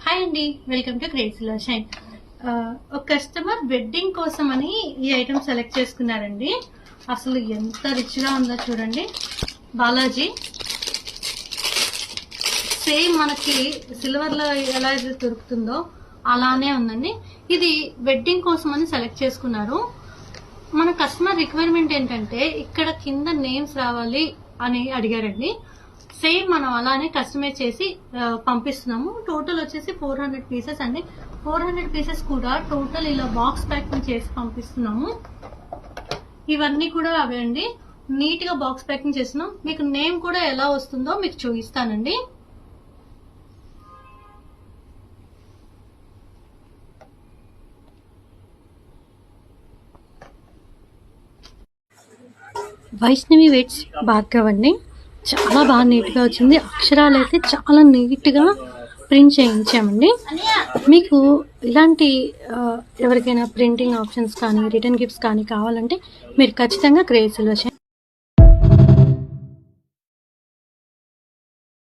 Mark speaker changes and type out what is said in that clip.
Speaker 1: Hi అండి, welcome to great silver shine. ఒక customer wedding కోసం అని ఈ ఐటమ్ సెలెక్ట్ చేసుకున్నారండి. అసలు ఎంత రిచ్గా ఉందో చూడండి. బాలాజీ సేమ్ మనకి సిల్వర్లో ఎలా అయితే దొరుకుతుందో అలానే ఉందండి. ఇది వెడ్డింగ్ కోసం అని సెలెక్ట్ చేసుకున్నారు. మన కస్టమర్ రిక్వైర్మెంట్ ఏంటంటే ఇక్కడ కింద నేమ్స్ రావాలి అని అడిగారండి. సేమ్ మనం అలానే కస్టమైజ్ చేసి పంపిస్తున్నాము. టోటల్ వచ్చేసి 400 పీసెస్ అండి. 400 పీసెస్ కూడా టోటల్ ఇలా బాక్స్ ప్యాకింగ్ చేసి పంపిస్తున్నాము. ఇవన్నీ కూడా అవే అండి. నీట్ గా బాక్స్ ప్యాకింగ్ చేస్తున్నాం. మీకు నేమ్ కూడా ఎలా వస్తుందో మీకు చూపిస్తానండి. వైష్ణవి వెయిట్స్ భార్గవ్ అండి. చాలా బాగా నీట్గా వచ్చింది. అక్షరాలు అయితే చాలా నీట్గా ప్రింట్ చేయించామండి. మీకు ఇలాంటి ఎవరికైనా ప్రింటింగ్ ఆప్షన్స్ కానీ రిటర్న్ గిఫ్ట్స్ కానీ కావాలంటే మీరు ఖచ్చితంగా గ్రేట్ సిల్వర్ షైన్